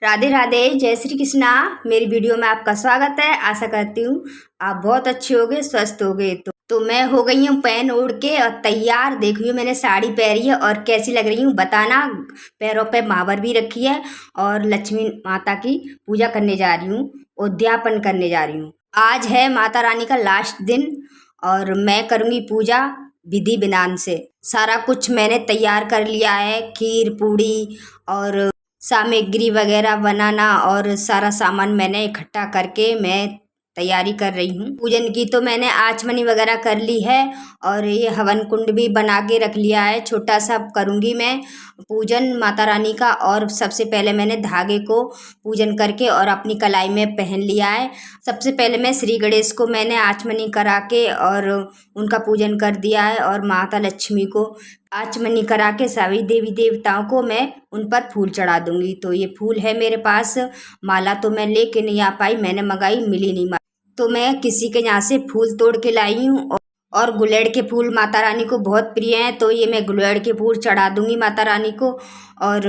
राधे राधे, जय श्री कृष्णा। मेरी वीडियो में आपका स्वागत है। आशा करती हूँ आप बहुत अच्छे होगे, स्वस्थ होगे। तो मैं हो गई हूँ पहन ओढ़ के और तैयार। देखिए मैंने साड़ी पहनी है और कैसी लग रही हूँ बताना। पैरों पे महावर भी रखी है और लक्ष्मी माता की पूजा करने जा रही हूँ, उद्यापन करने जा रही हूँ। आज है माता रानी का लास्ट दिन और मैं करूँगी पूजा विधि विधान से। सारा कुछ मैंने तैयार कर लिया है, खीर पूड़ी और सामग्री वगैरह बनाना और सारा सामान मैंने इकट्ठा करके मैं तैयारी कर रही हूँ। पूजन की तो मैंने आचमनी वगैरह कर ली है और ये हवन कुंड भी बना के रख लिया है। छोटा सा करूँगी मैं पूजन माता रानी का। और सबसे पहले मैंने धागे को पूजन करके और अपनी कलाई में पहन लिया है। सबसे पहले मैं श्री गणेश को मैंने आचमनी करा के और उनका पूजन कर दिया है और माता लक्ष्मी को आचमनी करा के सभी देवी देवताओं को मैं उन पर फूल चढ़ा दूंगी। तो ये फूल है मेरे पास। माला तो मैं लेके नहीं आ पाई, मैंने मंगाई, मिली नहीं माला। तो मैं किसी के यहाँ से फूल तोड़ के लाई हूँ और गुलेड़ के फूल माता रानी को बहुत प्रिय हैं, तो ये मैं गुलेड़ के फूल चढ़ा दूंगी माता रानी को। और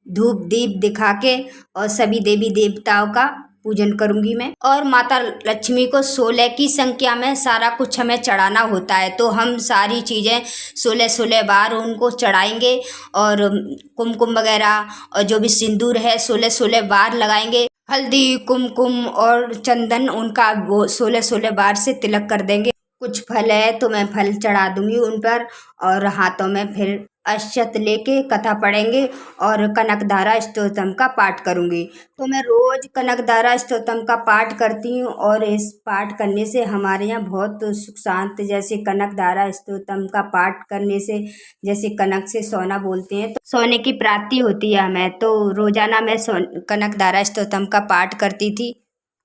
धूप दीप दिखा के और सभी देवी देवताओं का पूजन करूंगी मैं। और माता लक्ष्मी को 16 की संख्या में सारा कुछ हमें चढ़ाना होता है, तो हम सारी चीज़ें 16 बार उनको चढ़ाएंगे। और कुमकुम वगैरह और जो भी सिंदूर है 16 बार लगाएंगे। हल्दी कुमकुम और चंदन उनका वो 16 बार से तिलक कर देंगे। कुछ फल है तो मैं फल चढ़ा दूंगी उन पर और हाथों में फिर अक्षत लेके कथा पढ़ेंगे और कनकधारा स्तोत्रम का पाठ करूंगी। तो मैं रोज कनकधारा स्तोत्रम का पाठ करती हूँ और इस पाठ करने से हमारे यहाँ बहुत सुख शांति, जैसे कनकधारा स्तोत्रम का पाठ करने से जैसे कनक से सोना बोलते हैं तो सोने की प्राप्ति होती है हमें। तो रोजाना मैं कनकधारा स्तोत्रम का पाठ करती थी।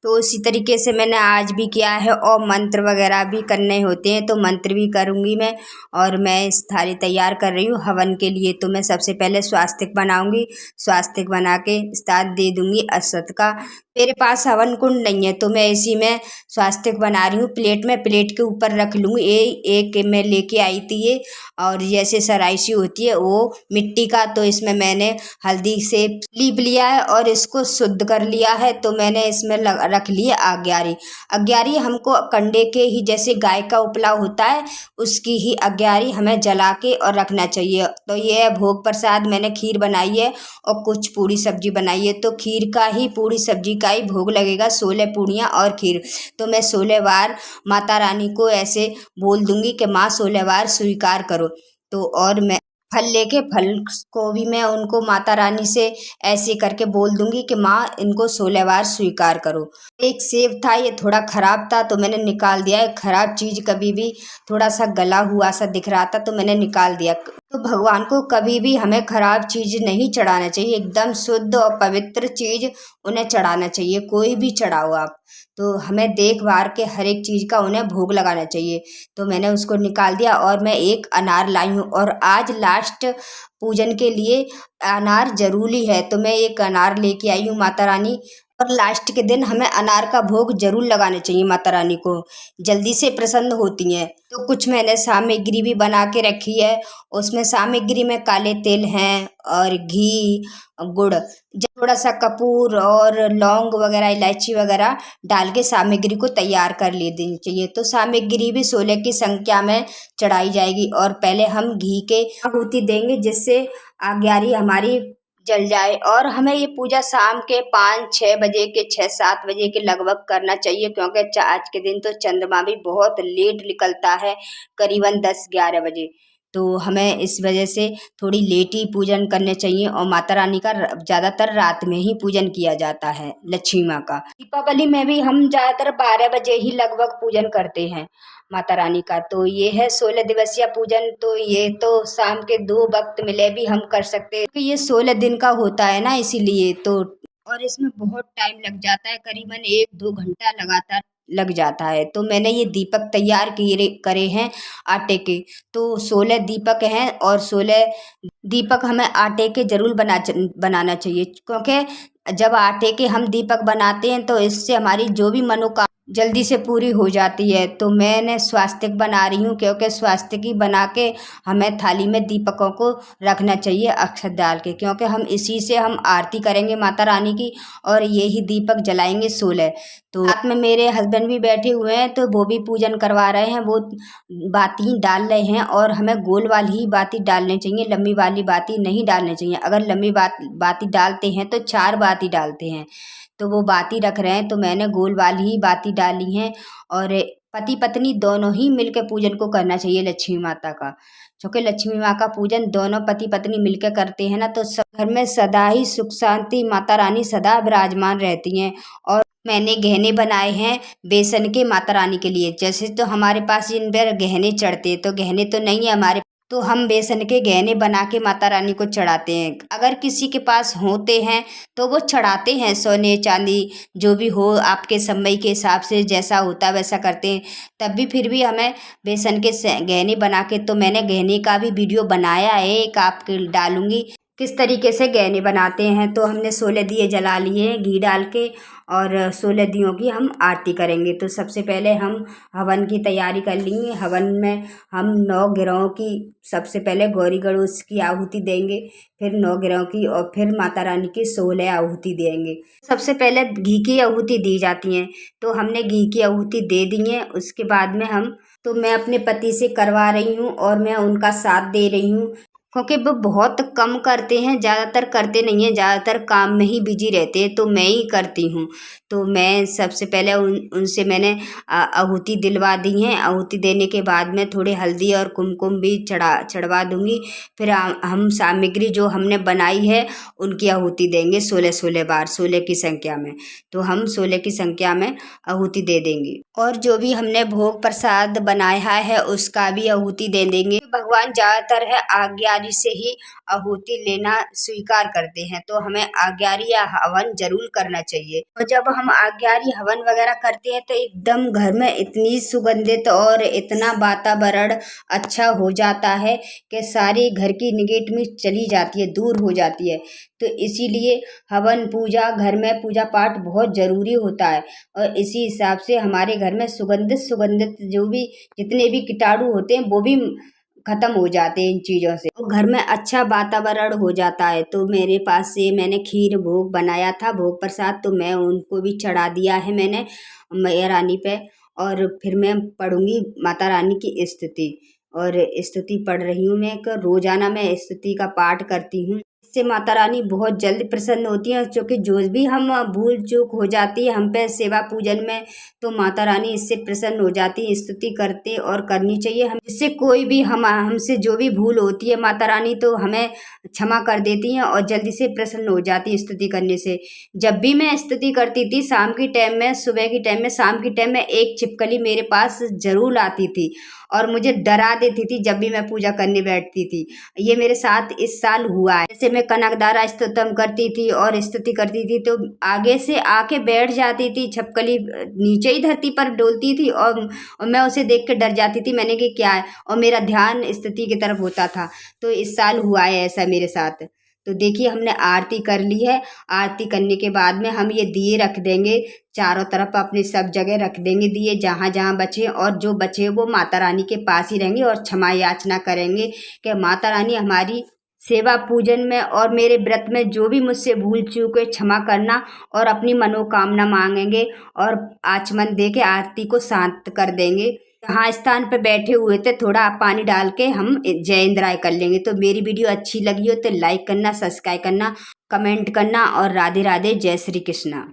तो उसी तरीके से मैंने आज भी किया है और मंत्र वगैरह भी करने होते हैं तो मंत्र भी करूँगी मैं। और मैं इस थाली तैयार कर रही हूँ हवन के लिए। तो मैं सबसे पहले स्वास्तिक बनाऊंगी, स्वास्तिक बना के स्टार्ट दे दूंगी अक्षत का। मेरे पास हवन कुंड नहीं है तो मैं इसी में स्वास्तिक बना रही हूँ। प्लेट में, प्लेट के ऊपर रख लूँगी। एक मैं लेके आई थी ये, और जैसे सराइसी होती है वो मिट्टी का, तो इसमें मैंने हल्दी से लीप लिया है और इसको शुद्ध कर लिया है। तो मैंने इसमें रख ली है आज्ञारी। आज्ञारी हमको कंडे के ही, जैसे गाय का उपला होता है उसकी ही आज्ञारी हमें जला के और रखना चाहिए। तो ये भोग प्रसाद मैंने खीर बनाई है और कुछ पूड़ी सब्जी बनाई है। तो खीर का ही, पूड़ी सब्जी का ही भोग लगेगा, 16 पूड़ियाँ और खीर। तो मैं 16 बार माता रानी को ऐसे बोल दूंगी कि माँ 16 बार स्वीकार करो। तो और मैं फल लेके, फल को भी मैं उनको माता रानी से ऐसे करके बोल दूंगी कि माँ इनको 16 बार स्वीकार करो। एक सेब था, ये थोड़ा खराब था तो मैंने निकाल दिया है। खराब चीज कभी भी, थोड़ा सा गला हुआ सा दिख रहा था तो मैंने निकाल दिया। तो भगवान को कभी भी हमें खराब चीज नहीं चढ़ाना चाहिए, एकदम शुद्ध और पवित्र चीज उन्हें चढ़ाना चाहिए। कोई भी चढ़ाओ आप, तो हमें देख भार के हर एक चीज का उन्हें भोग लगाना चाहिए। तो मैंने उसको निकाल दिया और मैं एक अनार लाई हूँ और आज लास्ट पूजन के लिए अनार जरूरी है तो मैं एक अनार लेके आई हूँ माता रानी। और लास्ट के दिन हमें अनार का भोग जरूर लगाने चाहिए माता रानी को, जल्दी से प्रसन्न होती हैं। तो कुछ मैंने सामग्री भी बना के रखी है। उसमें सामग्री में काले तिल हैं और घी, गुड़, थोड़ा सा कपूर और लौंग वगैरह, इलायची वगैरह डाल के सामग्री को तैयार कर ले देनी चाहिए। तो सामग्री भी 16 की संख्या में चढ़ाई जाएगी और पहले हम घी के आहुति देंगे जिससे आज्ञारी हमारी जल जाए। और हमें ये पूजा शाम के 5-6 बजे के, 6-7 बजे के लगभग करना चाहिए, क्योंकि आज के दिन तो चंद्रमा भी बहुत लेट निकलता है, करीबन 10-11 बजे। तो हमें इस वजह से थोड़ी लेट ही पूजन करने चाहिए। और माता रानी का ज़्यादातर रात में ही पूजन किया जाता है, लक्ष्मी माँ का। दीपावली में भी हम ज़्यादातर 12 बजे ही लगभग पूजन करते हैं माता रानी का। तो ये है 16 दिवसीय पूजन। तो ये तो शाम के 2 वक्त मिले भी हम कर सकते हैं, क्योंकि ये 16 दिन का होता है ना, इसीलिए। तो और इसमें बहुत टाइम लग जाता है, करीबन 1-2 घंटा लगातार लग जाता है। तो मैंने ये दीपक तैयार किए करे हैं आटे के। तो 16 दीपक हैं और 16 दीपक हमें आटे के जरूर बनाना चाहिए, क्योंकि जब आटे के हम दीपक बनाते हैं तो इससे हमारी जो भी जल्दी से पूरी हो जाती है। तो मैंने स्वास्तिक बना रही हूँ, क्योंकि स्वास्तिक ही बना के हमें थाली में दीपकों को रखना चाहिए अक्षत डाल के, क्योंकि हम इसी से हम आरती करेंगे माता रानी की और यही दीपक जलाएंगे 16। तो साथ में मेरे हस्बैंड भी बैठे हुए हैं, तो वो भी पूजन करवा रहे हैं, वो बाती डाल रहे हैं और हमें गोल वाली ही बाती डालनी चाहिए, लंबी वाली बाती नहीं डालनी चाहिए। अगर लंबी बाती डालते हैं तो 4 बाती डालते हैं, तो वो बाती रख रहे हैं, तो मैंने गोल वाली ही बाती डाली हैं। और पति पत्नी दोनों ही मिलकर पूजन को करना चाहिए लक्ष्मी माता का, क्योंकि लक्ष्मी माँ का पूजन दोनों पति पत्नी मिलकर करते हैं ना, तो सब घर में सदा ही सुख शांति माता रानी सदा विराजमान रहती हैं। और मैंने गहने बनाए हैं बेसन के माता रानी के लिए। जैसे तो हमारे पास इन पर गहने चढ़ते, तो गहने तो नहीं है हमारे, तो हम बेसन के गहने बना के माता रानी को चढ़ाते हैं। अगर किसी के पास होते हैं तो वो चढ़ाते हैं, सोने चांदी जो भी हो आपके समय के हिसाब से जैसा होता है वैसा करते हैं। तब भी फिर भी हमें बेसन के गहने बना के, तो मैंने गहने का भी वीडियो बनाया है, एक आपके डालूंगी किस तरीके से गहने बनाते हैं। तो हमने 16 दिए जला लिए हैं घी डाल के, और 16 दियों की हम आरती करेंगे। तो सबसे पहले हम हवन की तैयारी कर लेंगे। हवन में हम 9 ग्रहों की सबसे पहले गौरी गणेश की आहुति देंगे, फिर 9 ग्रहों की, और फिर माता रानी की 16 आहुति देंगे। सबसे पहले घी की आहुति दी जाती हैं, तो हमने घी की आहुति दे दी है। उसके बाद में मैं अपने पति से करवा रही हूँ और मैं उनका साथ दे रही हूँ, क्योंकि वो बहुत कम करते हैं, ज़्यादातर करते नहीं हैं, ज़्यादातर काम में ही बिजी रहते हैं, तो मैं ही करती हूँ। तो मैं सबसे पहले उनसे मैंने आहुति दिलवा दी हैं। आहुति देने के बाद में थोड़ी हल्दी और कुमकुम भी चढ़वा दूँगी। फिर हम सामग्री जो हमने बनाई है उनकी आहुति देंगे 16 बार, 16 की संख्या में। तो हम 16 की संख्या में आहुति दे देंगे, और जो भी हमने भोग प्रसाद बनाया है उसका भी आहुति दे देंगे। भगवान ज़्यादातर है आज्ञारी से ही आहुति लेना स्वीकार करते हैं, तो हमें आज्ञारी या हवन जरूर करना चाहिए। और जब हम आज्ञारी हवन वगैरह करते हैं तो एकदम घर में इतनी सुगंधित और इतना वातावरण अच्छा हो जाता है कि सारी घर की निगेटिव चली जाती है, दूर हो जाती है। तो इसीलिए हवन पूजा घर में पूजा पाठ बहुत ज़रूरी होता है, और इसी हिसाब से हमारे घर में सुगंधित जो भी जितने भी कीटाणु होते हैं वो भी ख़त्म हो जाते हैं इन चीज़ों से, और घर में अच्छा वातावरण हो जाता है। तो मेरे पास से मैंने खीर भोग बनाया था, भोग प्रसाद, तो मैं उनको भी चढ़ा दिया है मैंने मैया रानी पे। और फिर मैं पढ़ूंगी माता रानी की स्तुति, और स्तुति पढ़ रही हूँ मैं, रोज़ाना मैं स्तुति का पाठ करती हूँ। इससे माता रानी बहुत जल्द प्रसन्न होती है, क्योंकि जो भी हम भूल चूक हो जाती है हम पे सेवा पूजन में, तो माता रानी इससे प्रसन्न हो जाती है। स्तुति करते और करनी चाहिए हम, जिससे कोई भी हमसे जो भी भूल होती है माता रानी तो हमें क्षमा कर देती हैं और जल्दी से प्रसन्न हो जाती है स्तुति करने से। जब भी मैं स्तुति करती थी शाम की टाइम में, सुबह की टाइम में, शाम की टाइम में, एक छिपकली मेरे पास जरूर आती थी और मुझे डरा देती थी जब भी मैं पूजा करने बैठती थी। ये मेरे साथ इस साल हुआ है। जैसे मैं कनकदारा स्तोत्रम करती थी और स्तुति करती थी, तो आगे से आके बैठ जाती थी छिपकली, नीचे ही धरती पर डोलती थी, और मैं उसे देख के डर जाती थी, मैंने कि क्या है, और मेरा ध्यान स्तुति की तरफ होता था। तो इस साल हुआ है ऐसा मेरे साथ। तो देखिए हमने आरती कर ली है। आरती करने के बाद में हम ये दिए रख देंगे चारों तरफ, अपनी सब जगह रख देंगे दिए जहाँ जहाँ बचे, और जो बचे वो माता रानी के पास ही रहेंगे और क्षमा याचना करेंगे कि माता रानी हमारी सेवा पूजन में और मेरे व्रत में जो भी मुझसे भूल चूक है क्षमा करना, और अपनी मनोकामना मांगेंगे और आचमन दे के आरती को शांत कर देंगे। जहाँ स्थान पे बैठे हुए थे थोड़ा पानी डाल के हम जय इंद्राय कर लेंगे। तो मेरी वीडियो अच्छी लगी हो तो लाइक करना, सब्सक्राइब करना, कमेंट करना, और राधे राधे, जय श्री कृष्णा।